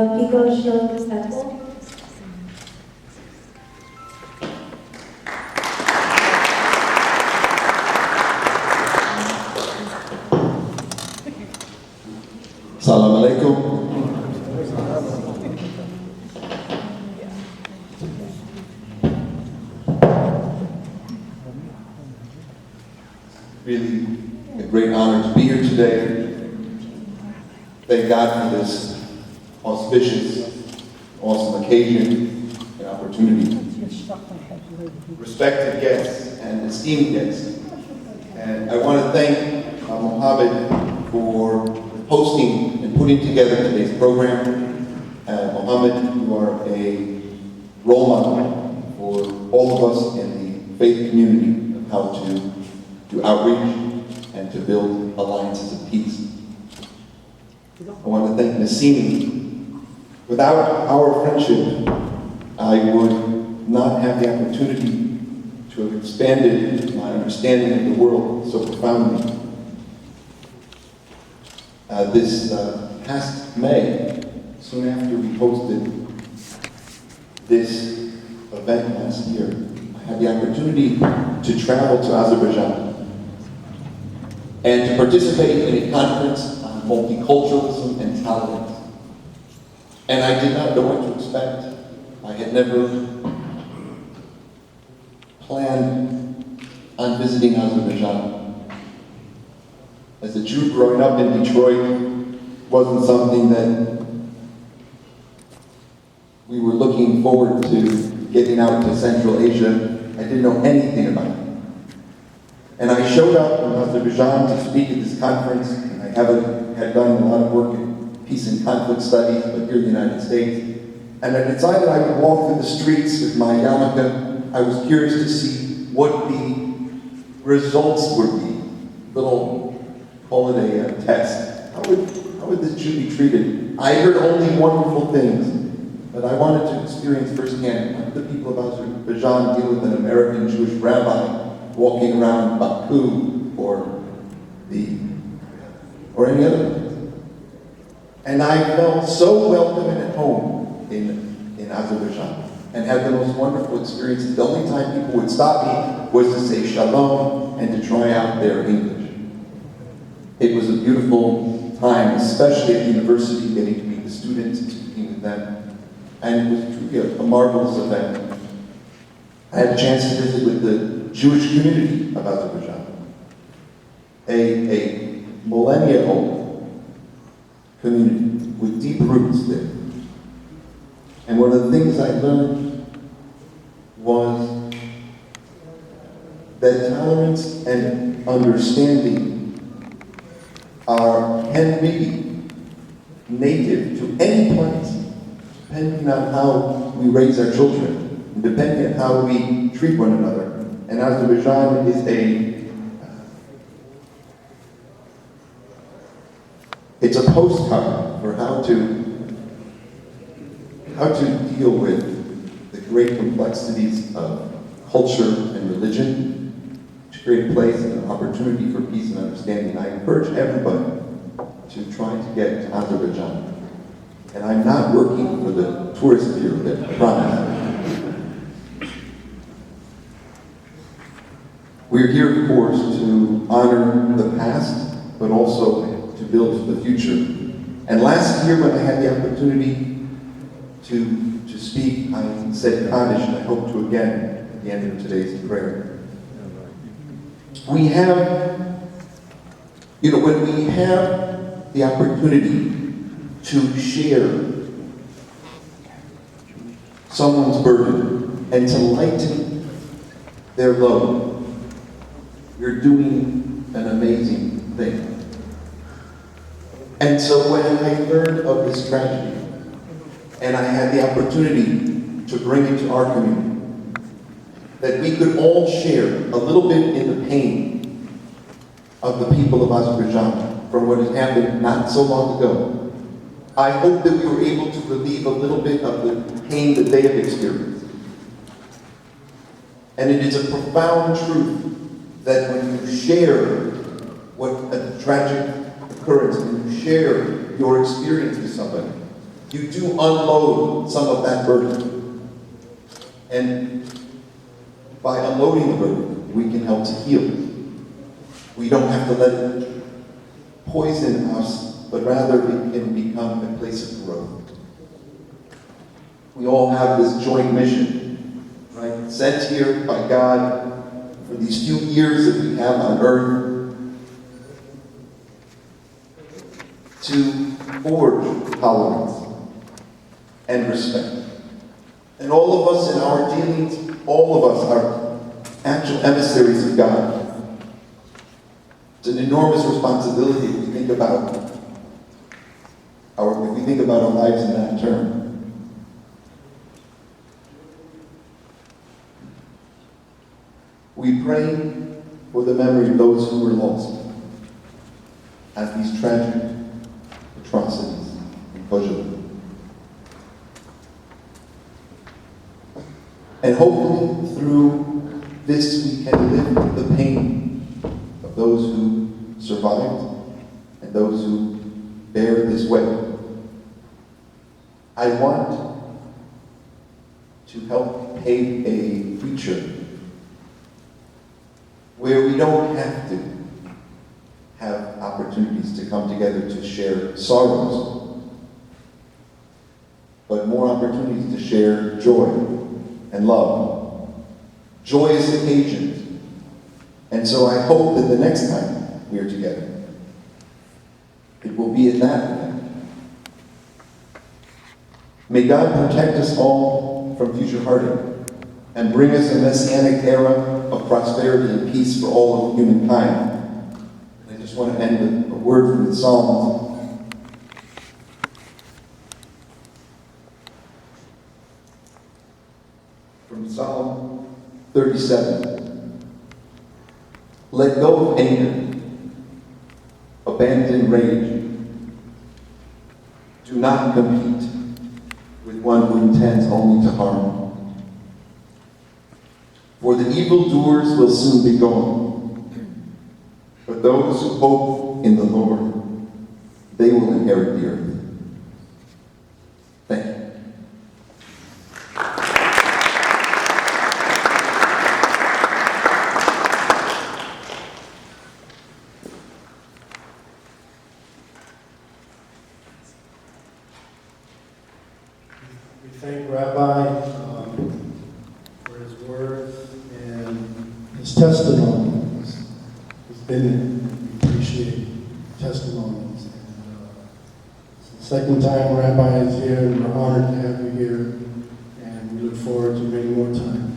People show successful. Salam alaikum. Really a great honor to be here today. Thank God for this auspicious, awesome occasion and opportunity. Respected guests and esteemed guests. And I want to thank Mohammed for hosting and putting together today's program. Mohammed, you are a role model for all of us in the faith community of how to do outreach and to build alliances of peace. I want to thank Nassini. Without our friendship, I would not have the opportunity to have expanded my understanding of the world so profoundly. This past May, soon after we hosted this event last year, I had the opportunity to travel to Azerbaijan and to participate in a conference on multiculturalism and tolerance. And I did not know what to expect. I had never planned on visiting Azerbaijan. As a Jew growing up in Detroit, wasn't something that we were looking forward to getting out to Central Asia. I didn't know anything about it. And I showed up in Azerbaijan to speak at this conference, and I had done a lot of work in peace and conflict studies, but here in the United States. And I decided I would walk through the streets with my yarmulke. I was curious to see what the results would be. Call it a test. How would this Jew be treated? I heard only wonderful things, but I wanted to experience firsthand how the people of Azerbaijan deal with an American Jewish rabbi walking around Baku or any other place. And I felt so welcome and at home in Azerbaijan and had the most wonderful experiences. The only time people would stop me was to say shalom and to try out their English. It was a beautiful time, especially at the university, getting to meet the students and speaking with them. And it was truly a marvelous event. I had a chance to visit with the Jewish community of Azerbaijan, a millennia-old community with deep roots there. And one of the things I learned was that tolerance and understanding can be native to any place, depending on how we raise our children, and depending on how we treat one another. And Azerbaijan is it's a postcard for how to deal with the great complexities of culture and religion, to create a place and an opportunity for peace and understanding. I encourage everybody to try to get to Azerbaijan. And I'm not working for the tourist bureau, I promise. We're here, of course, to honor the past, but also to build for the future. And last year, when I had the opportunity to speak, I said Kaddish, and I hope to again at the end of today's prayer. We have, when we have the opportunity to share someone's burden and to lighten their load, you're doing an amazing thing. And so when I learned of this tragedy, and I had the opportunity to bring it to our community, that we could all share a little bit in the pain of the people of Azerbaijan from what has happened not so long ago. I hope that we were able to relieve a little bit of the pain that they have experienced. And it is a profound truth that when you share what a tragic occurrence, when you share your experience with somebody, you do unload some of that burden. And by unloading the burden, we can help to heal. We don't have to let it poison us, but rather it can become a place of growth. We all have this joint mission, right? Sent here by God for these few years that we have on earth to forge tolerance and respect. And all of us in our dealings, all of us are actual emissaries of God. It's an enormous responsibility if we think about our lives in that term. We pray for the memory of those who were lost as these tragic atrocities in Holywood. And hopefully through this we can lift the pain of those who survived and those who bear this weight. I want to help pave a future where we don't have to have opportunities to come together to share sorrows, but more opportunities to share joy and love, joyous occasions. And so I hope that the next time we are together, it will be in that way. May God protect us all from future heartache and bring us a messianic era of prosperity and peace for all of humankind. And I just want to end with a word from the Psalms. From Psalm 37. Let go of anger, abandon rage. Do not compete with one who intends only to harm. For the evildoers will soon be gone, but those who hope in the Lord, they will inherit the earth. Thank you. We thank Rabbi for his words and his testimony. He's been in. We appreciate testimonies. And, it's the second time Rabbi is here, and we're honored to have you here. And we look forward to many more times.